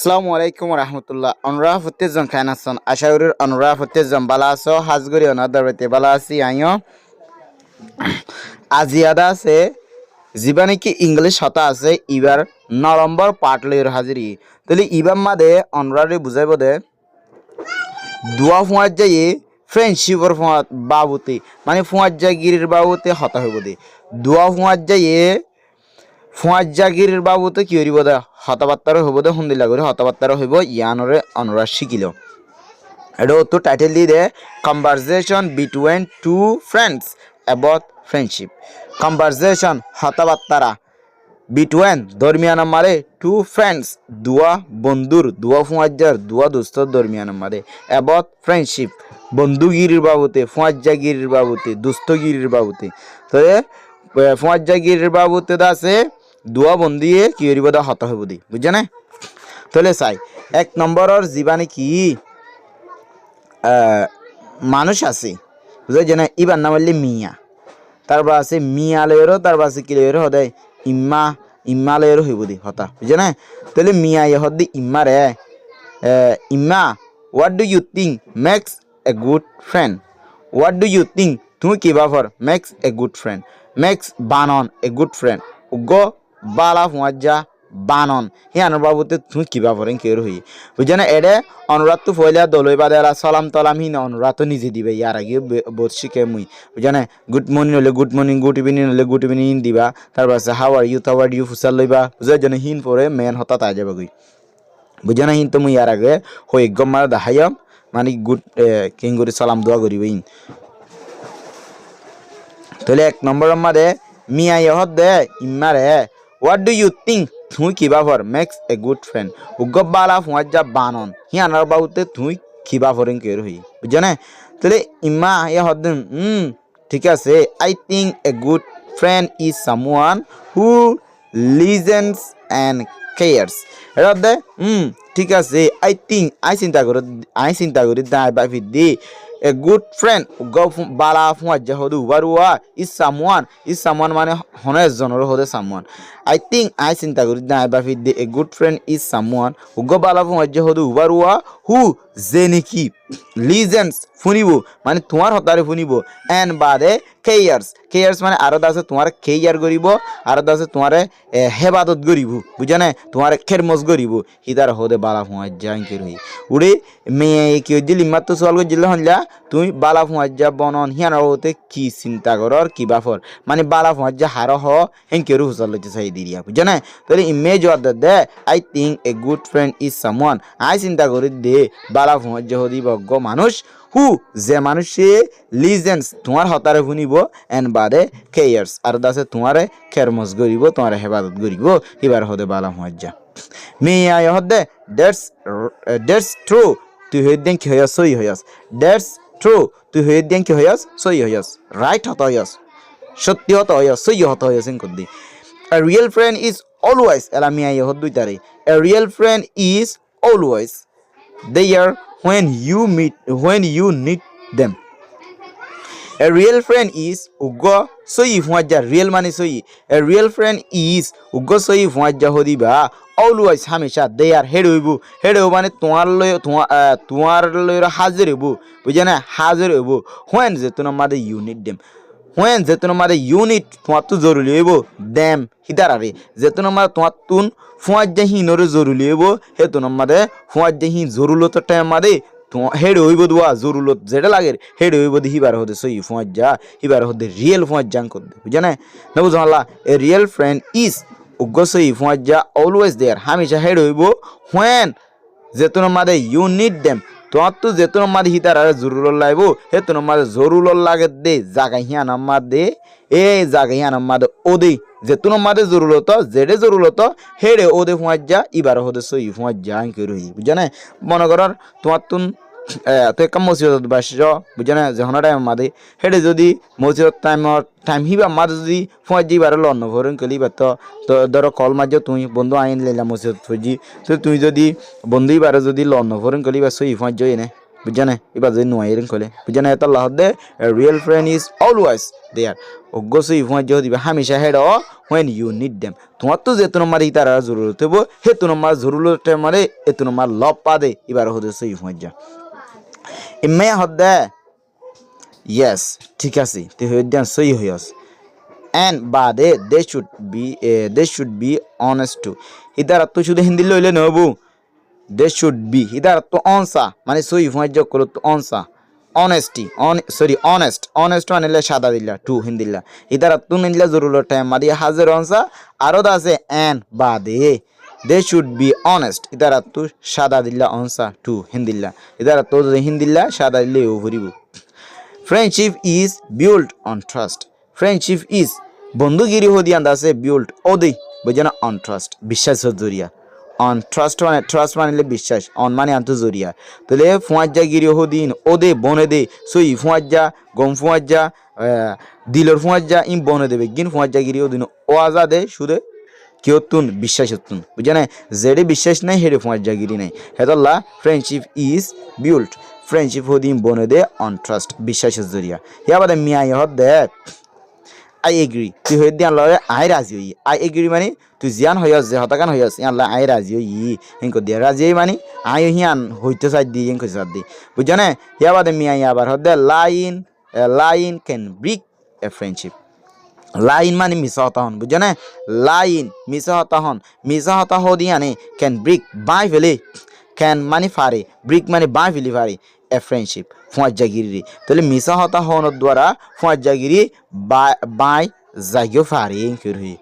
আসসালামু আলাইকুম রহমতুল্লাহ অনুরাগ ফতেজন খান আছেন আশা করি অনুরাগ ফতেজন বালা আছো হাজগরি অনাদারতে বালা আছি আইও আজিয়াদা আছে জীবানে কি ইংলিশ হতা আছে ইবার 9 নম্বর পার্ট লইর হাজিরি তাহলে ইবার মাদে অনুরাগে বুঝাইব দে দুয়া ফুয়াত যাই ফ্রেন্ডশিপর ফুয়াত বাবুতে মানে ফুয়াত জাগিরির বাবুতে হতা হইব দে দুয়া ফুয়াত যাই ফুয়াত জাগিরির বাবুতে কি হইব দে হতাবার্তারও হইব দে হুন্দিলা করে হতাবার্তারও হইব ইয়ানরে অনুরাগ শিখিল এটা তো টাইটেল দিয়ে the conversation between two friends about friendship conversation হতাবার্তারা বিটুইন দরমিয়ান মারে টু ফ্রেন্ডস দুয়া বন্ধুর দুয়া ফুয়াজ্জার দুয়া দোস্তর দরমিয়ান মারে অ্যাবাউট ফ্রেন্ডশিপ বন্ধুগিরির বাবুতে ফুয়াজ্জাগিরির বাবুতে দোস্তগিরির বাবুতে তো ফুয়াজ্জাগিরির বাবুতে আছে দুয়া বন্দিয়ে কি হইব দা হতা হইব দি বুঝছে না তাহলে চাই 1 নম্বরের জীবানে কি মানুষ আছে বুঝে যে না ইবার নাম হইলে মিয়া তারপর আছে মিয়া লয়েরও তারপর আছে কি লয়েরও হদায় ইম্মা লয়েরও হইব দি হতা বুঝে না তাহলে মিয়া ইয়ে হদি ইম্মা রে ইম্মা what do you think makes a good friend what do you think তুমি কি ভাবর makes a good friend makes বানন এ গুড ফ্রেন্ড উগ্র বালা ফুয়াজ্জা বানন হিয়ানোর বাবুতে তুই কিবা পড়েন কেউ হই বুঝছে না এডে অনুরাগ তো ফয়লা দলই বাদেলা সালাম তালাম হিন অনুরাগ তো নিজে দিবে ইয়ার আগে বোধ শিখে মুই বুঝছে না গুড মর্নিং হলে গুড মর্নিং গুড ইভিনিং হলে গুড ইভিনিং দিবা তারপর আছে হাউ আর ইউ ফুসাল লইবা বুঝে যেন হিন পরে মেন হতা তাই যাবে গই বুঝছে না হিন তো মুই ইয়ার আগে হই একদম মারা দেখাইম মানে গুড কিং করে সালাম দোয়া করিবে ইন তাহলে 1 নম্বরের মাঝে মিয়া ইহত দে ইম্মারে হোয়াট ডু ইউ থিঙ্ক তুই কিবা for makes a good friend উগ্র বালা ফুয়াজ্জা বানন হি আনার বাবুতে তুই কিবা ফরেন কের হই বুঝছো না তাহলে ইম্মা ইহত দেন ঠিক আছে I think a good friend is someone who legends and cares এটা দে ঠিক আছে আই থিঙ্ক আই চিন্তা করি দাই বাফি দি a good friend go bala fuajja hodu barua is someone মানে হনে জনর হদে someone I think I চিন্তা করি না বাফি দি a good friend is someone go bala fuajja hodu barua who জেনেকি লিজেন্স ফুনিব মানে তোমার হতারে ফুনিব এন্ড বাদে কেয়ার্স মানে আরো আছে তোমার কেয়ার করিব আরো আছে তোমার হেবাদত করিব বুঝা না তোমার খেরমজ করিব হিদার হদে বালা ফুয়াজ্জা আঙ্কি রই উড়ে মেয়ে কি দিলি মাত্র সওয়াল গজিল হনলা তুই বালা ফুয়াজ্জা বনন হিয়ার হতে কি চিন্তা করর কি বাফর মানে বালা ফুয়াজ্জা হার হ হেনকে রু হুসাল লইতে চাই দিরিয়া বুঝা না তাহলে ইমেজ অফ দে I think a good friend is someone আই চিন্তা করি দে বালা ফুয়াজ্জা হদি বগ্গ মানুষ হু যে মানুষে লিজেন্স তোমার হতারে শুনিব এন্ড বাদে কেয়ার্স আর দাসে তোমারে খেরমজ করিব তোমারে হেফাজত করিব এবার হদে বালা ফুয়াজ্জা মিয়া হদে দ্যাটস ট্রু তুই হইদেন কি হইয়াস সই হইয়াস দ্যাটস ট্রু তুই হইদেন কি হইয়াস সই হইয়াস রাইট হত হইয়াস সত্যি হত হইয়াস সই হত হইয়াস কদি a real friend is always এলা মিয়া হদ দুইটারে a real friend is always there when you need them a real friend is ugo soi fuaja real mane soi a real friend is ugo soi fuaja hodiba always hamesha they are head মানে তোমার লয় হাজির হইব বুঝে না হাজির হইব when যে তোমার মাদে you need them when যে তোমার মাদে you need তোমার তো জরুরি হইব them হিদারারে যে তোমার মাদে তোমার তুন ফুয়াজ্জা হিনরে জরুরি হইব হে তোমার মাদে ফুয়াজ্জা হিন জরুরত টাইম মাদে হেড হইব দুয়া জরুরত যেটা লাগে হেড হইব দি হিবার হদে সই ফুয়াজ্জা হিবার হদে রিয়েল ফুয়াজ্জা করতে বুঝে না বুঝলা এ রিয়েল ফ্রেন্ড ইজ উগ্র সই ফুয়াজ্জা অলওয়েজ দেয়ার হামেশা হেড হইব when যেতুন মাদে ইউ নিড দেম তোমার তো যেতুন মাদে হিতার আর জরুরত লাগবো হে তুন মাদে জরুরত লাগে দে জাগা হিয়া নাম্বার দে এ জাগা হিয়া নাম্বার দে ওদে যেতুন মাদে জরুরত যেডে জরুরত হেডে ওদে ফুয়াজ্জা ইবার হদে সই ফুয়াজ্জা আঙ্কি রহি বুঝে না মনে করার তোমার তুন তো একটা মসজিদত বাস বুঝে না যখন টাইম মাদে হেডে যদি মসজিদত টাইম হিবা মাদে যদি ফুয়াজ্জি ইবার লন্ন ভরেন কলি বা তো ধরো কল মাঝে তুমি বন্ধু আইন লেলা মসজিদত ফুজি তো তুই যদি বন্ধু ইবার যদি লন্ন ভরেন কলি বা সই ফুয়াজ্জ এনে বুঝে না এবার যদি নোয়াইরেন কলে বুঝে না এটা লাহ the real friend is always there ওগো সই ফুয়াজ্জা দিবে হামেশা হেড when you need them তোমার তো যেত নম্বর ইতারা জরুরত হইব হেতু নম্বর জরুরত মানে এতু নম্বর লব পাদে এবার হতে সই ফুয়াজ্জা ইম্মে হদ্দে yes ঠিক আছে তে হইদ্যান সই হইয়াস and বাদে they should be honest too ইতারা তো শুধু হিন্দি লইলে নবু they should be ইতারা তো অনসা মানে সই ফুয়াজ্জা করো তো অনসা honesty honest মানে লে সাদা দিলা টু হিন্দিলা ইদারা তু নিলা জরুরত টাইম মাদি হাজার অনসা আরো আছে and বাদে they should be honest ইদারা তু সাদা দিলা অনসা টু হিন্দিলা ইদারা তো হিন্দিলা সাদা দিলে ও ভরিব friendship is built on trust friendship is বন্ধুগিরি হদি আন্দাছে built ওদি বুঝনা on trust বিশ্বাস জরিয়া on trust মানে বিশ্বাস on মানে আন্তু জরিয়া তাহলে ফুয়াজ্জা গিরি হদিন ওদে বনে দে সই ফুয়াজ্জা গম ফুয়াজ্জা দিলর ফুয়াজ্জা ইম বনে দেবে গিন ফুয়াজ্জা গিরি হদিন ও আজাদে শুধু কিয়তুন বিশ্বাস হতুন বুঝনা জেডে বিশ্বাস নাই হেডে ফুয়াজ্জা গিরি নাই হেদল্লা ফ্রেন্ডশিপ ইজ বিল্ট ফ্রেন্ডশিপ হদিন বনে দে on trust বিশ্বাস জরিয়া ইয়া বাদে মিয়া হদ দে I agree তুই হই দিয়ান লরে আই রাজি হই I agree মানে তুই জিয়ান হইয়াস যে হতাকান হইয়াস আল্লাহ আই রাজি হই হেন দিয়া রাজি মানে আই হিয়ান হইতে চাই দি হেন কইসাদ দি বুঝছনে ইয়া বাদে মিয়া আবার হদে line can break a friendship line মানে মিছা হতা হন বুঝছনে লাইন মিছা হতা হদিয়ানে ক্যান ব্রেক বাই ফেলে ক্যান মানে ফারে ব্রেক মানে বাই ফেলি ফারে এ ফ্রেন্ডশিপ ফুয়াজ্জাগিরি তাহলে মিছা হতা হওয়ার দ্বারা ফুয়াজ্জাগিরি বাই জাগিও ফারে ইনকিরি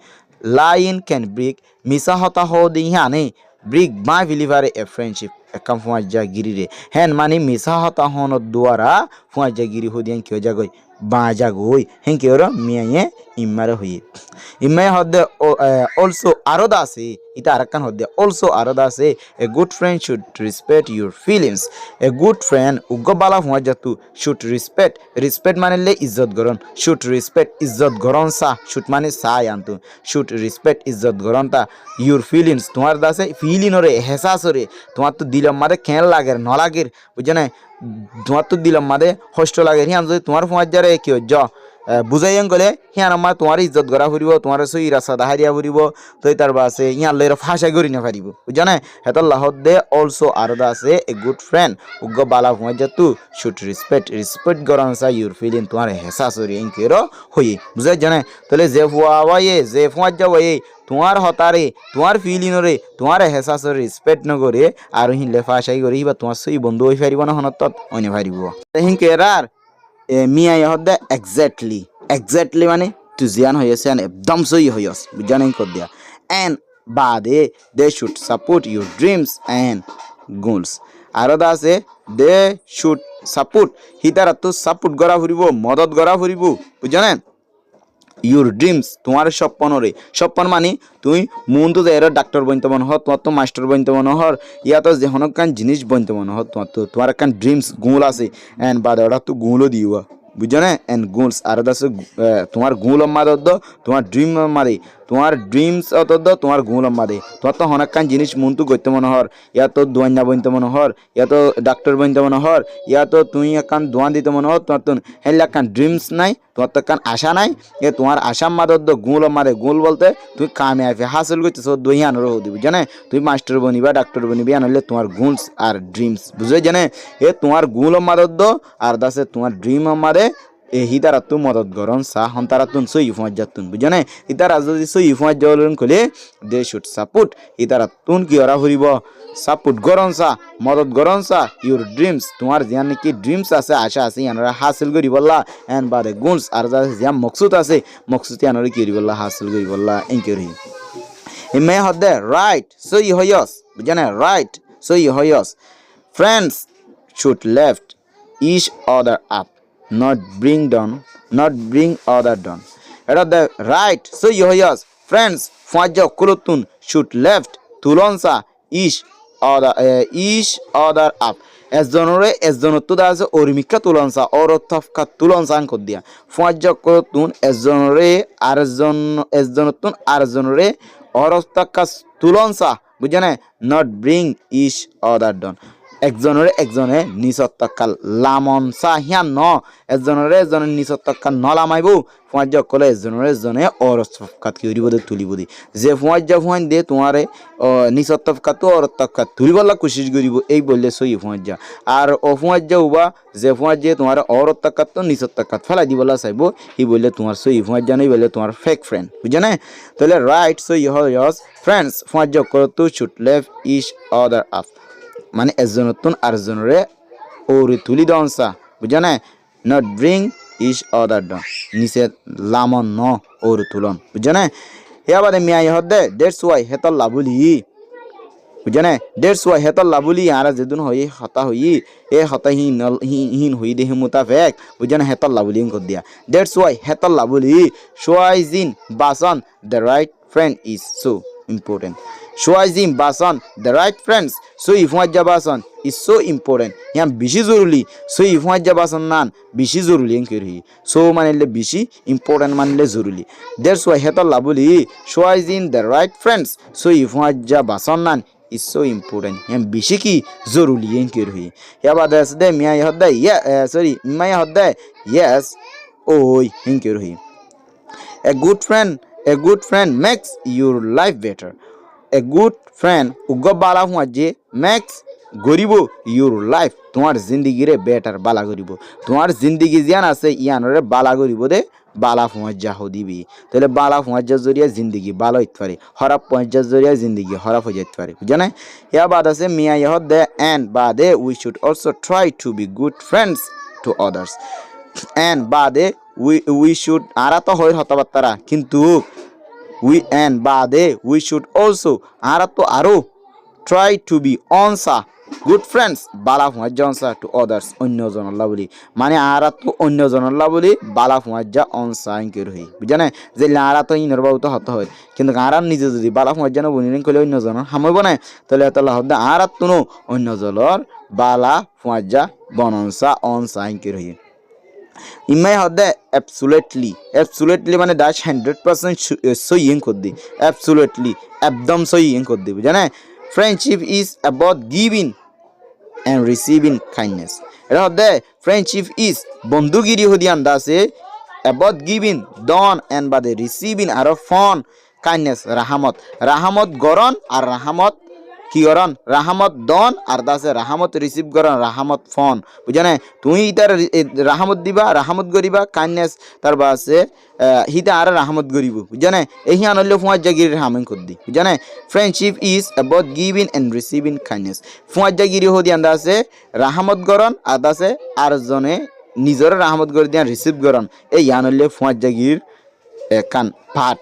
লাইন ক্যান ব্রেক মিছা হতা হদিয়ানে ব্রেক বাই ফেলি ফারে এ ফ্রেন্ডশিপ একম ফুয়াজ্জাগিরি রে হেন মানে মিছা হতা হওয়ার দ্বারা ফুয়াজ্জাগিরি হদিয়ান কিয় জাগই বাজাগই হেন কিয়র মিয়ায়ে ইম্মারে হই ইম্মায়ে হদে অলসো আরোদা আছে এটা আরেকখান হদে অলসো আরোদা আছে a good friend should respect your feelings a good friend উগ্গবালা ফুয়াজ্জাতু শুড রেসপেক্ট মানে লে ইজ্জত গরন শুড রেসপেক্ট ইজ্জত গরন সা শুড মানে সাই আনতু শুড রেসপেক্ট ইজ্জত গরন তা ইউর ফিলিংস তোমার দাসে ফিলিনরে এহসাসরে তোমার তো দিলম মাদে কেন লাগের ন লাগের বুঝনে তোমার তো দিলাম মাদে কষ্ট লাগে হিয়ান যদি তোমার ফুয়াজ্জারে কি হজ্জ বুঝাইন গলে হিয়ান আমার তোমার ইজ্জত গড়া ফুরিব তোমার সই রাস্তা দাহারিয়া ফুরিব তই তার বাসে হিয়ান লইর ফাঁসা করি না পারিব বুঝনে হেতল লাহদে অলসো আরদা আছে a good friend উগ্গ Bala ফুয়াজ্জাতু should respect গরন সা ইউর ফিলিং তোমার হেসাসরি ইনকের হই বুঝাই জানে তাহলে যে ফুয়াওয়ায়ে যে ফুয়াজ্জা ওয়ে তোমার হতারে তোমার ফিলিনরে তোমার হেসাসর রেসপেক্ট নগরে আর হিনলে ফাঁসাই করে বা তোমার সই বন্ধু হই পারিব না হনত অন্য পারিব হিনকেরার মিয়া হদে এক্স্যাক্টলি মানে তুই জিয়ান হইয়াছে একদম সই হইয়াস বুঝান কর দিয়া এন্ড বাদে they should support your dreams and goals আর আছে দে শুড সাপোর্ট হিতারা তো সাপোর্ট করা ফুরিব মদত করা ফুরিব বুঝানেন ইউর ড্রিমস তোমার স্বপ্ন মানে তুই মন তো যাই ডাক্তার বনতে মনে হর তোমার তো মাস্টার বনতে মনে হর ইয়া তো যে হনকান জিনিস বনতে মনে হর তোমার একখান ড্রিমস গোল আছে এন্ড বাদে ওটা তো গোলও দিওয়া বুঝনে এন্ড গোলস আর দাস তোমার গোল মাদে তোমার ড্রিম মাদে তোমার ড্রিমস অত তোমার গোল মাদে তোমার তো হনকান জিনিস মন তো গইতে মনে হর ইয়া তো দোয়ান্না বনতে মনে হর ইয়া তো ডাক্তার বনতে মনে হর ইয়া তো তুই একখান দোয়ান দিতে মনে হর তোমার তো হেলা একখান ড্রিমস নাই তোমার তো একখান আশা নাই এ তোমার আশার মাদত গোল মাদে গোল বলতে তুই কামিয়াবি হাসিল করতেছ দই আনর হদি বুঝনে তুই মাস্টার বনিবা ডাক্তার বনিবি আনলে তোমার গোলস আর ড্রিমস বুঝে জানে এ তোমার গোল মাদত আর দাসে তোমার ড্রিম মাদে এ হিতারা তু মদত গরন সা হন্তারা তুন সই ফুয়াজ্জাতুন বুঝনে হিতারা যদি সই ফুয়াজ্জালন কলে দে শুড সাপোর্ট হিতারা তুন কি ওরা ফুরিব সাপোর্ট গরন সা মদত গরন সা ইউর ড্রিমস তোমার জিয়ান নাকি ড্রিমস আছে আশা আছে ইয়ানরা হাসিল করি বললা এন্ড বাদে গোলস আর যা জিয়া মকসুদ আছে মকসুদ ইয়ানরা কি করি বললা হাসিল করি বললা এনকেরি ইমে হদে রাইট সই হয়স বুঝনে রাইট সই হয়স friends should lift each other up not bring other down এটা the right so yohas friends ফাজা কুলতুন should left তুলনসা each other up এজনরে দা আছে অরিমিকা তুলনসা অরথফকা তুলনসান কর দিয়া ফাজা কুলতুন এজনরে অরথফকা তুলনসা বুঝনে not bring each other down একজনে নিচত্তকাল লামনসা হিয়ান ন এজনে নিচত্তকাল ন লামাইব ফুঁয়াজ কলে এজনে অরস্তফকাত কি হইব দে তুলিব দি যে ফুঁয়ান দে তোমারে নিচত্তকাত তো অরত্তকাত তুলিবলা কোশিশ করিব এই বললে সই ফুঁয়াজা আর অফুঁয়াজা উবা যে ফুঁয়াজে তোমার অরত্তকাত তো নিচত্তকাত ফেলাই দিবলা চাইব ই বললে তোমার সই ফুঁয়াজা নই বললে তোমার ফেক ফ্রেন্ড বুঝে না তাহলে রাইট সই হস ফ্রেন্ডস ফুঁয়াজ করতো শুড লেভ ইচ আদার আপ মানে এজনতুন আরেকজনরে ওরে তুলি দনসা বুঝা না not bring each other down নিচে লামন ন ওরে তুলন বুঝা না ইয়া বাদে মিয়া ইহদে দ্যাটস ওয়াই হেতল লাবুলি বুঝা না দ্যাটস ওয়াই হেতল লাবুলি আরা যেদিন হই হতা হই এ হতা হিন হই দেহ মুতাফেক বুঝা না হেতল লাবুলি কর দিয়া দ্যাটস ওয়াই হেতল লাবুলি শোয়াইজিন বাসন the right friend is so important Shoazim Basan, the right friends. So if one Jabasan is so important. Yam bishi zoruli. So if one Jabasan nan bishi zoruli enkiri. So manile bishi important manile zoruli. That's why hetal labuli. Shoazim the right friends. So if one Jabasan nan is so important. Yam bishi ki zoruli enkiri. Yaba das de miya yahda maya yahda yes. Oh enkiri. A good friend makes your life better. A good friend ugo bala huaje makes goribo your life তোমার জিন্দেগিরে better বালা করিব তোমার জিন্দেগি জিয়ান আছে ইয়ানরে বালা করিব দে বালা ফুঁয়াজা হদিবি তাহলে বালা ফুঁয়াজা জরিয়া জিন্দেগি বালা হইতে পারে খারাপ ফুঁয়াজা জরিয়া জিন্দেগি খারাপ হয়ে যেতে পারে বুঝা না ইয়া বাদ আছে মিয়া ইহদ দে এন্ড বাদে we should also try to be good friends to others and বাদে উই শুড আরা তো হয় হতাবাত্তারা কিন্তু we should also aro try to be onsa good friends bala fuajja to others onno jonalla boli mane ara to onno jonalla boli bala fuajja onsa inker hoi bujane je ara to inor babu to hata hoy kintu ara nije jodi bala fuajja no boniren kole onno jon hamoibo na tole atalla hodda ara to no onno jolor bala fuajja bononsa onsa inker hoi ইমাই হদে absolutely মানে দাস 100% সই কর দি absolutely একদম সই কর দি বুঝা না friendship is about giving and receiving kindness এটা হদে ফ্রেন্ডশিপ ইজ বন্ধুগিরি হদি আন্দাসে অ্যাবাউট গিভিং দন এন্ড বাদে রিসিভিং আর ফন কাইন্ডনেস রাহামত গরন আর রাহামত কি গরন রাহামত দন আর দাসে রাহামত রিসিভ গরন রাহামত ফোন বুঝা না তুই তার রাহামত দিবা রাহামত গরিবা কাইন্ডনেস তার বাসে হিতা আর রাহামত গরিব বুঝা না এই আনলে ফুয়াজ জাগির রাহামন কর দি বুঝা না friendship is about giving and receiving kindness ফুয়াজ জাগিরি হদি আন্দাসে রাহামত গরন আর দাসে আর জনে নিজের রাহামত গরি দিয়া রিসিভ গরন এই আনলে ফুয়াজ জাগির কান পাঠ